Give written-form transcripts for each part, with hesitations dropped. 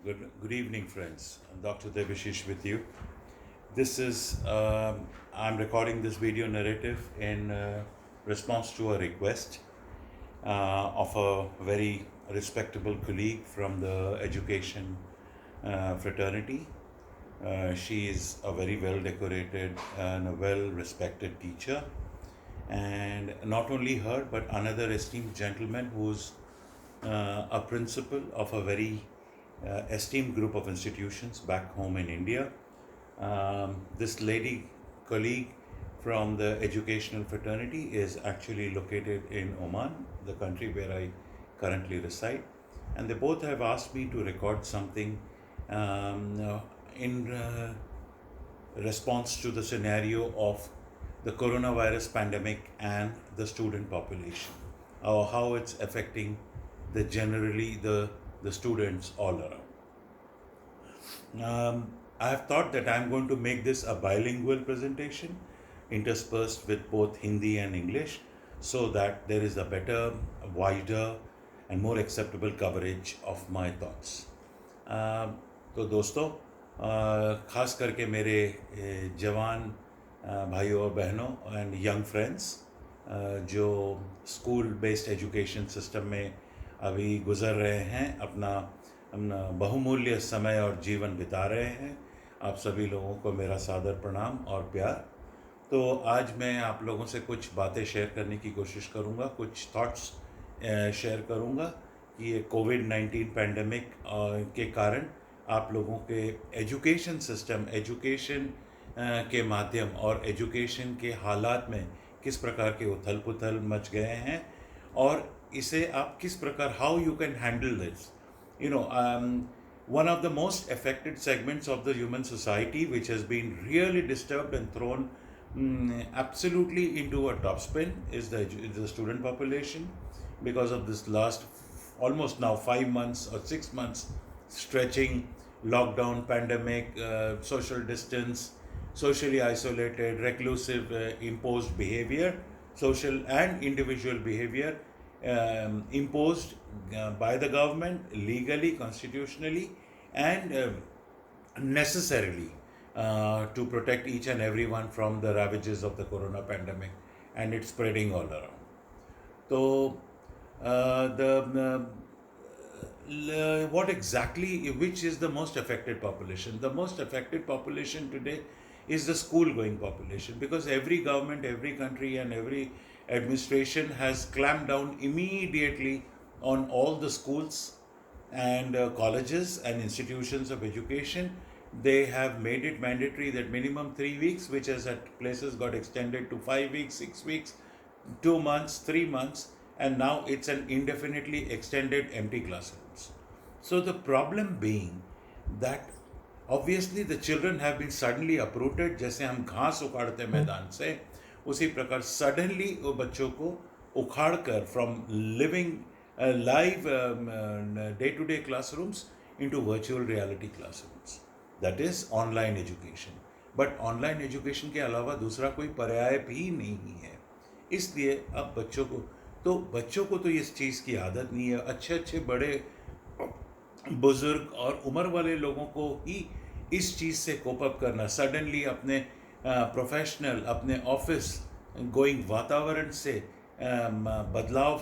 Good evening, friends. Dr. Devashish with you. This is, I'm recording this video narrative in response to a request of a very respectable colleague from the education fraternity. She is a very well decorated and a well respected teacher. And not only her, but another esteemed gentleman who's a principal of a very esteemed group of institutions back home in India. This lady colleague from the educational fraternity is actually located in Oman, the country where I currently reside. And they both have asked me to record something in response to the scenario of the coronavirus pandemic and the student population, or how it's affecting the students all around. I have thought that I'm going to make this a bilingual presentation, interspersed with both Hindi and English, so that there is a better, wider, and more acceptable coverage of my thoughts. तो दोस्तों, ख़ास करके मेरे जवान भाइयों और बहनों and young friends जो स्कूल बेस्ड एजुकेशन सिस्टम में अभी गुज़र रहे हैं, अपना बहुमूल्य समय और जीवन बिता रहे हैं, आप सभी लोगों को मेरा सादर प्रणाम और प्यार। तो आज मैं आप लोगों से कुछ बातें शेयर करने की कोशिश करूंगा, कुछ थॉट्स शेयर करूंगा कि ये कोविड-19 पैंडमिक के कारण आप लोगों के एजुकेशन सिस्टम, एजुकेशन के माध्यम और एजुकेशन के हालात में किस प्रकार के उथल पुथल मच गए हैं, और इसे आप किस प्रकार, how you can handle this. One of the most affected segments of the human society, which has been really disturbed and thrown absolutely into a topspin, is the student population, because of this last almost now 5 months or 6 months stretching lockdown, pandemic, social distance, socially isolated, reclusive, imposed behavior, social and individual behavior imposed by the government legally, constitutionally, and necessarily to protect each and everyone from the ravages of the corona pandemic, and it's spreading all around. So what exactly, which is the most affected population? The most affected population today is the school going population, because every government, every country, and every administration has clamped down immediately on all the schools and colleges and institutions of education. They have made it mandatory that minimum 3 weeks, which has at places got extended to 5 weeks, 6 weeks, 2 months, 3 months, and now it's an indefinitely extended empty classrooms. So the problem being that obviously the children have been suddenly uprooted. जैसे हम घास उखाड़ते मैदान से, उसी प्रकार suddenly वो बच्चों को उखाड़ कर from living live day to day classrooms into virtual reality classrooms, that is online education. But online education के अलावा दूसरा कोई पर्याय भी नहीं है. इसलिए अब बच्चों को तो इस चीज़ की आदत नहीं है. अच्छे बड़े बुज़ुर्ग और उम्र वाले लोगों को ही इस चीज़ से कोप अप करना, सडनली अपने प्रोफेशनल, अपने ऑफिस गोइंग वातावरण से बदलाव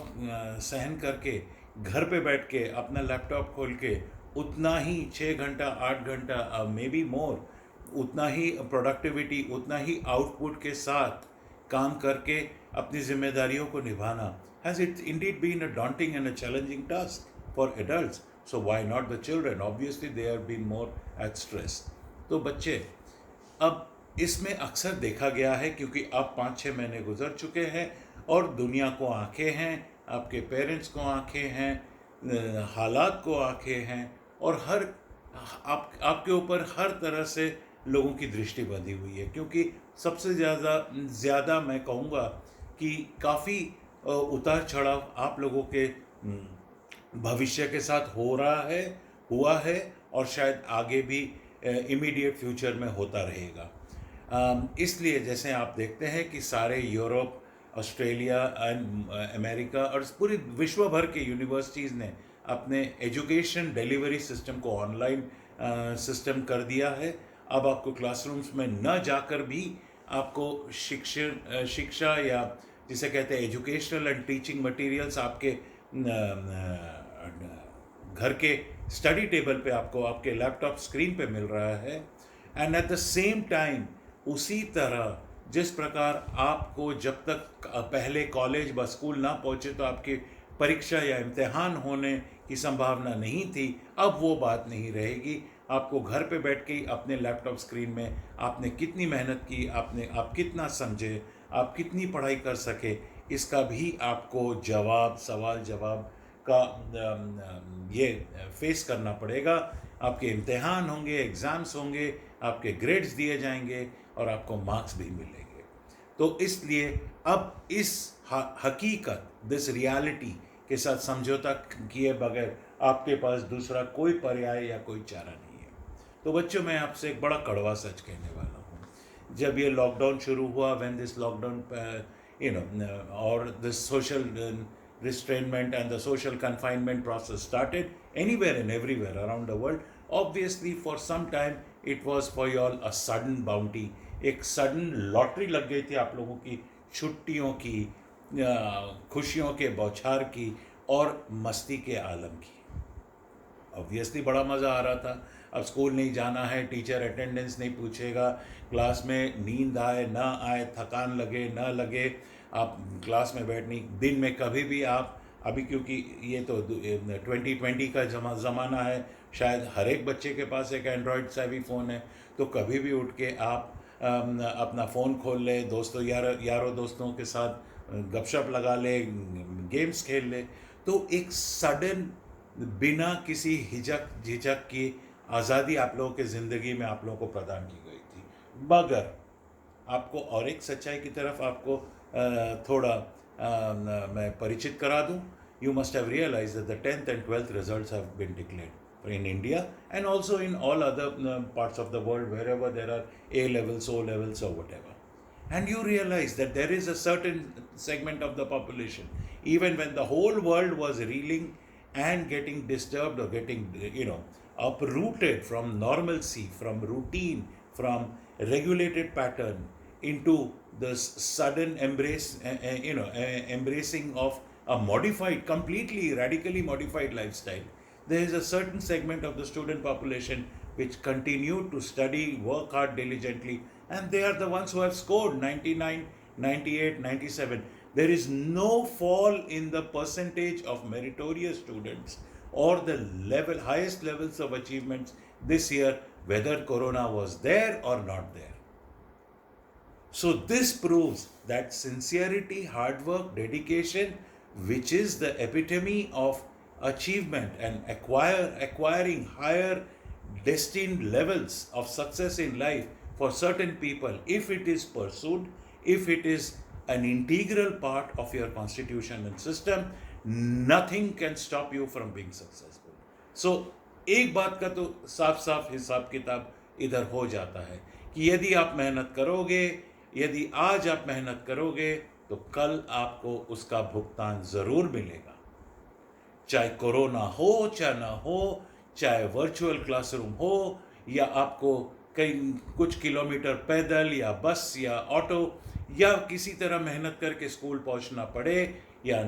सहन करके घर पे बैठ के अपना लैपटॉप खोल के उतना ही 6 घंटा 8 घंटा मे बी मोर, उतना ही प्रोडक्टिविटी, उतना ही आउटपुट के साथ काम करके अपनी जिम्मेदारियों को निभाना, has it indeed been a daunting and a challenging task for adults. So why not the children? Obviously they are been more at stress. तो बच्चे, अब इसमें अक्सर देखा गया है, क्योंकि अब 5-6 महीने गुजर चुके हैं और दुनिया को आंखें हैं, आपके पेरेंट्स को आंखें हैं, हालात को आंखें हैं, और आपके ऊपर हर तरह से लोगों की दृष्टि बंधी हुई है. क्योंकि सबसे ज़्यादा मैं कहूँगा कि काफ़ी उतार चढ़ाव आप लोगों के भविष्य के साथ हुआ है, और शायद आगे भी इमीडिएट फ्यूचर में होता रहेगा. इसलिए जैसे आप देखते हैं कि सारे यूरोप, ऑस्ट्रेलिया एंड अमेरिका और पूरी विश्व भर के यूनिवर्सिटीज़ ने अपने एजुकेशन डिलीवरी सिस्टम को ऑनलाइन सिस्टम कर दिया है। अब आपको क्लासरूम्स में न जाकर भी आपको शिक्षा या जिसे कहते हैं एजुकेशनल एंड टीचिंग मटेरियल्स आपके घर के स्टडी टेबल पे आपको आपके लैपटॉप स्क्रीन पे मिल रहा है। And at the same time उसी तरह जिस प्रकार आपको जब तक पहले कॉलेज व स्कूल ना पहुंचे तो आपकी परीक्षा या इम्तिहान होने की संभावना नहीं थी, अब वो बात नहीं रहेगी। आपको घर पे बैठ के ही अपने लैपटॉप स्क्रीन में आपने कितनी मेहनत की, आप कितना समझे, आप कितनी पढ़ाई कर सके, इसका भी आपको सवाल जवाब का ये फेस करना पड़ेगा। आपके इम्तिहान होंगे, एग्ज़ाम्स होंगे, आपके ग्रेड्स दिए जाएंगे और आपको मार्क्स भी मिलेंगे। तो इसलिए अब इस हकीकत, दिस रियलिटी के साथ समझौता किए बगैर आपके पास दूसरा कोई पर्याय या कोई चारा नहीं है। तो बच्चों, मैं आपसे एक बड़ा कड़वा सच कहने वाला हूँ। जब ये लॉकडाउन शुरू हुआ, व्हेन दिस लॉकडाउन और this social restrainment and the social confinement process started anywhere and everywhere around the world, obviously for some time it was for you all a sudden bounty, एक sudden lottery लग गई थी आप लोगों की छुट्टियों की, खुशियों के बौछार की और मस्ती के आलम की। ऑब्वियसली बड़ा मज़ा आ रहा था। अब स्कूल नहीं जाना है, टीचर अटेंडेंस नहीं पूछेगा, क्लास में नींद आए ना आए, थकान लगे ना लगे, आप क्लास में बैठनी दिन में कभी भी आप, अभी क्योंकि ये तो 2020 का ज़माना है, शायद हर एक बच्चे के पास एक एंड्रॉयड सेवी फ़ोन है, तो कभी भी उठ के आप अपना फ़ोन खोल ले, यारों दोस्तों के साथ गपशप लगा ले, गेम्स खेल ले। तो एक सडन बिना किसी झिझक की आज़ादी आप लोगों के ज़िंदगी में आप लोगों को प्रदान की गई थी। मगर आपको और एक सच्चाई की तरफ आपको थोड़ा मैं परिचित करा दूं। You must have realized that the 10th and 12th results have been declared in India and also in all other parts of the world wherever there are A levels, O levels or whatever. And you realize that there is a certain segment of the population, even when the whole world was reeling and getting disturbed or getting, uprooted from normalcy, from routine, from regulated pattern into the sudden embracing of a modified, completely radically modified lifestyle. There is a certain segment of the student population which continue to study, work hard diligently, and they are the ones who have scored 99, 98, 97. There is no fall in the percentage of meritorious students or the highest levels of achievements this year, whether Corona was there or not there. So this proves that sincerity, hard work, dedication, which is the epitome of achievement and acquiring higher destined levels of success in life for certain people, if it is pursued, if it is an integral part of your constitution and system, nothing can stop you from being successful. So एक बात का तो साफ साफ हिसाब किताब इधर हो जाता है कि यदि आप मेहनत करोगे, यदि आज आप मेहनत करोगे तो कल आपको उसका भुगतान ज़रूर मिलेगा। चाहे कोरोना हो, चाहे ना हो, चाहे वर्चुअल क्लासरूम हो, या आपको कई कुछ किलोमीटर पैदल या बस या ऑटो या किसी तरह मेहनत करके स्कूल पहुंचना पड़े, या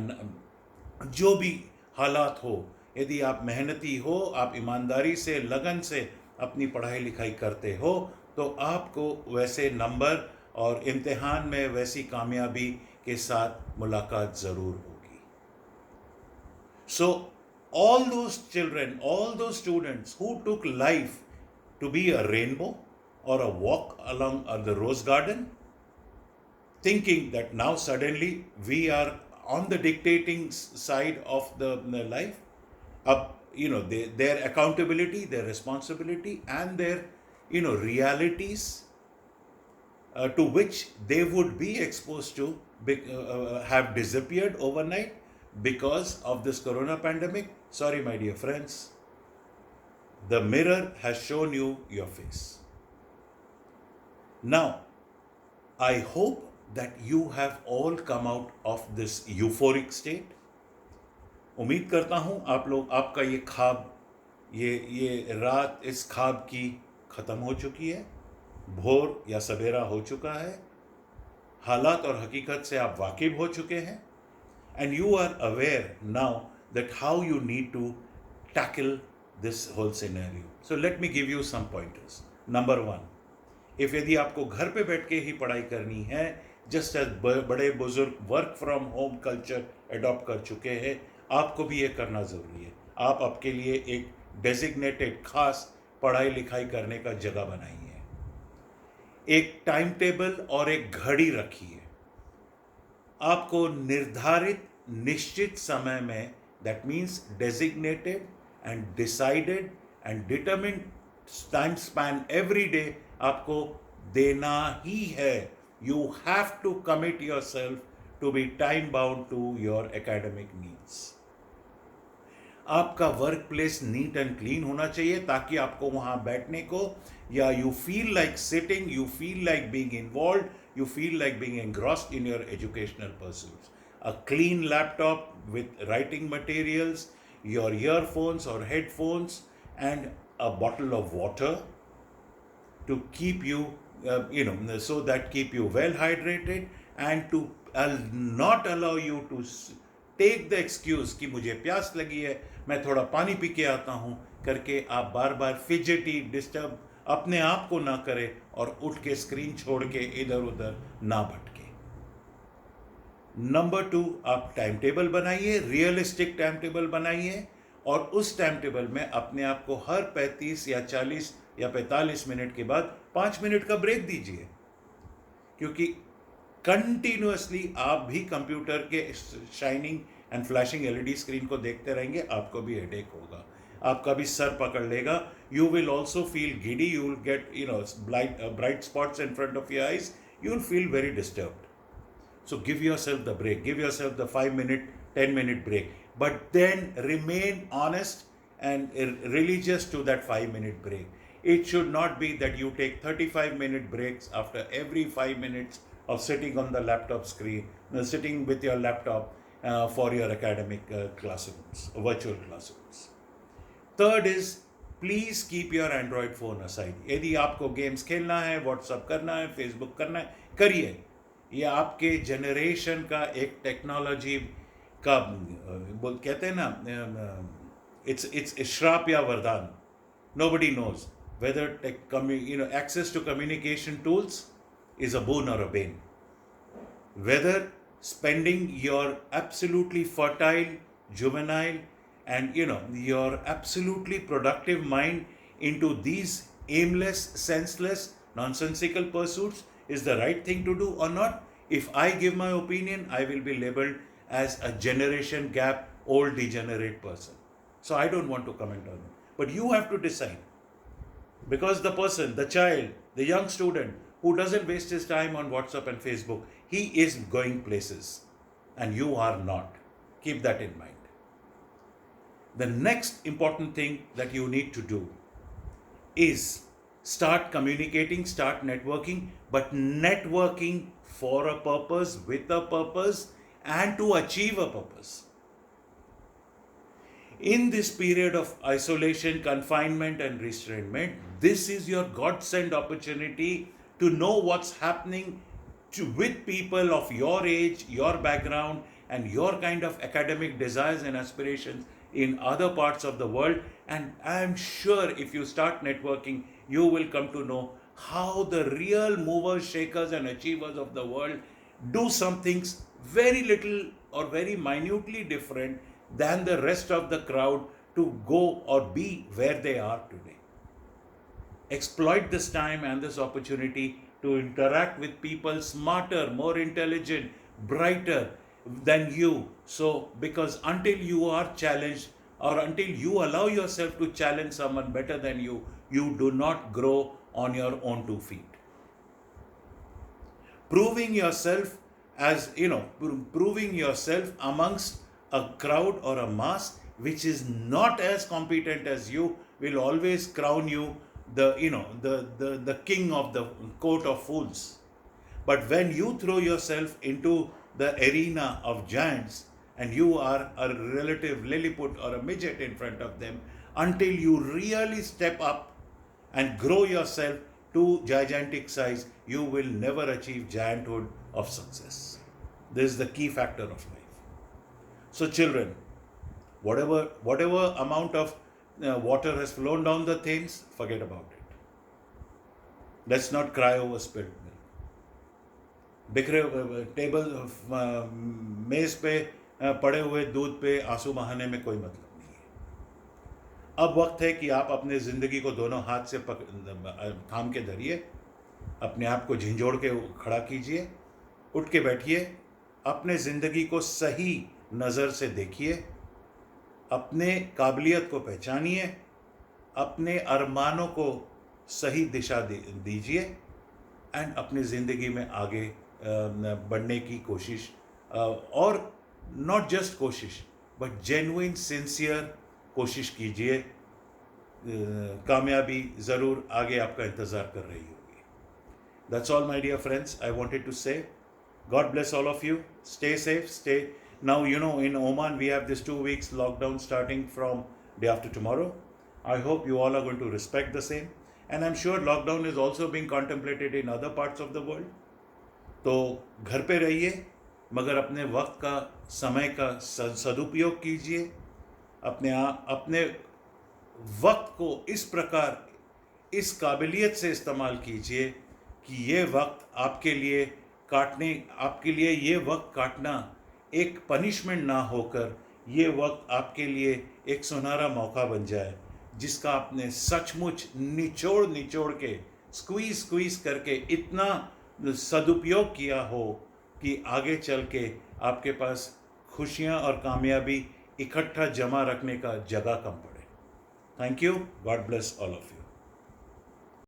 जो भी हालात हो, यदि आप मेहनती हो, आप ईमानदारी से, लगन से अपनी पढ़ाई लिखाई करते हो, तो आपको वैसे नंबर और इम्तिहान में वैसी कामयाबी के साथ मुलाकात ज़रूर होगी। So all those children, all those students who took life to be a rainbow or a walk along the rose garden, thinking that now suddenly we are on the dictating side of the life, their accountability, their responsibility, and their realities to which they would be exposed to have disappeared overnight because of this corona pandemic. Sorry, my dear friends, the mirror has shown you your face. Now, I hope that you have all come out of this euphoric state. उम्मीद करता हूँ आप लोग, आपका ये ख्वाब, ये रात इस ख्वाब की ख़त्म हो चुकी है, भोर या सवेरा हो चुका है, हालात और हकीकत से आप वाकिफ हो चुके हैं, and you are aware now that how you need to tackle this whole scenario. So let me give you some pointers. Number one, if यदि आपको घर पे बैठ के ही पढ़ाई करनी है, जस्ट एज बड़े बुजुर्ग work from home culture adopt कर चुके हैं, आपको भी ये करना ज़रूरी है। आप आपके लिए एक डेजिग्नेटेड खास पढ़ाई लिखाई करने का जगह बनाइए, एक टाइम टेबल और एक घड़ी रखिए। आपको निर्धारित निश्चित समय में, that means designated and decided and determined time span every day आपको देना ही है। You have to commit yourself to be time bound to your academic needs. आपका work place neat and clean होना चाहिए ताकि आपको वहां बैठने को, या you feel like sitting, you feel like being involve, you feel like being engrossed in your educational pursuits. A clean laptop with writing materials, your earphones or headphones, and a bottle of water to keep you, so that keep you well hydrated, and to not allow you to take the excuse कि मुझे प्यास लगी है, मैं थोड़ा पानी P के आता हूँ करके आप बार बार फिजेटी डिस्टर्ब अपने आप को ना करें और उठ के स्क्रीन छोड़ के इधर उधर ना भटके। नंबर 2, आप टाइम टेबल बनाइए, रियलिस्टिक टाइम टेबल बनाइए, और उस टाइम टेबल में अपने आप को हर 35 या 40 या 45 मिनट के बाद 5 मिनट का ब्रेक दीजिए, क्योंकि कंटिन्यूअसली आप भी कंप्यूटर के shining and flashing LED screen को देखते रहेंगे, आपको भी हेडेक होगा, आपका भी सर पकड़ लेगा। You will also feel giddy, you will get bright spots in front of your eyes, you will feel very disturbed. So give yourself the break, give yourself the 5-minute, 10-minute break, but then remain honest and religious to that 5-minute break. It should not be that you take 35-minute breaks after every 5 minutes of sitting on the laptop screen, sitting with your laptop for your academic classrooms, virtual classrooms. Third is, please keep your Android phone aside. यदि आपको games खेलना है, WhatsApp करना है, Facebook करना है, करिए। ये आपके जनरेशन का एक टेक्नोलॉजी का कहते हैं ना, इट्स श्राप या वरदान। Nobody knows whether access to communication tools is a boon or a bane. Whether spending your absolutely fertile, juvenile, and your absolutely productive mind into these aimless, senseless, nonsensical pursuits is the right thing to do or not. If I give my opinion, I will be labeled as a generation gap, old degenerate person. So I don't want to comment on it. But you have to decide. Because the person, the child, the young student who doesn't waste his time on WhatsApp and Facebook, he is going places and you are not. Keep that in mind. The next important thing that you need to do is start communicating, start networking, but networking for a purpose, with a purpose, and to achieve a purpose. In this period of isolation, confinement, and restraint, this is your God-sent opportunity to know what's happening with people of your age, your background, and your kind of academic desires and aspirations in other parts of the world. And I am sure if you start networking, you will come to know how the real movers, shakers, and achievers of the world do some things very little or very minutely different than the rest of the crowd to go or be where they are today. Exploit this time and this opportunity to interact with people smarter, more intelligent, brighter than you. So, because until you are challenged or until you allow yourself to challenge someone better than you, you do not grow on your own 2 feet. Proving yourself proving yourself amongst a crowd or a mass which is not as competent as you will always crown you the king of the court of fools. But when you throw yourself into the arena of giants and you are a relative Lilliput or a midget in front of them until you really step up and grow yourself to gigantic size. You will never achieve gianthood of success. This is the key factor of life. So children, whatever amount of water has flown down the Thames, forget about it. Let's not cry over spilled milk. बिखरे table मेज पे पड़े हुए दूध पे आंसू बहाने में कोई मतलब नहीं है. अब वक्त है कि आप अपने ज़िंदगी को दोनों हाथ से थाम के धरिए, अपने आप को झिंझोड़ के खड़ा कीजिए, उठ के बैठिए, अपने ज़िंदगी को सही नज़र से देखिए, अपने काबिलियत को पहचानिए, अपने अरमानों को सही दिशा दीजिए एंड अपनी ज़िंदगी में आगे बढ़ने की कोशिश, और नॉट जस्ट कोशिश बट जेन्युइन सिंसियर कोशिश कीजिए. कामयाबी ज़रूर आगे आपका इंतज़ार कर रही होगी. That's all my dear friends, I wanted to say God bless all of you. Stay safe. Now, in Oman we have this 2 weeks lockdown starting from day after tomorrow. I hope you all are going to respect the same. And I'm sure lockdown is also being contemplated in other parts of the world. तो घर पे रहिए, मगर अपने वक्त का, समय का सदुपयोग कीजिए. अपने वक्त को इस प्रकार, इस काबिलियत से इस्तेमाल कीजिए कि ये वक्त आपके लिए ये वक्त काटना एक पनिशमेंट ना होकर ये वक्त आपके लिए एक सुनहरा मौका बन जाए, जिसका आपने सचमुच निचोड़ के स्क्वीज करके इतना सदुपयोग किया हो कि आगे चल के आपके पास खुशियाँ और कामयाबी इकट्ठा जमा रखने का जगह कम पड़े. Thank you. God bless all of you.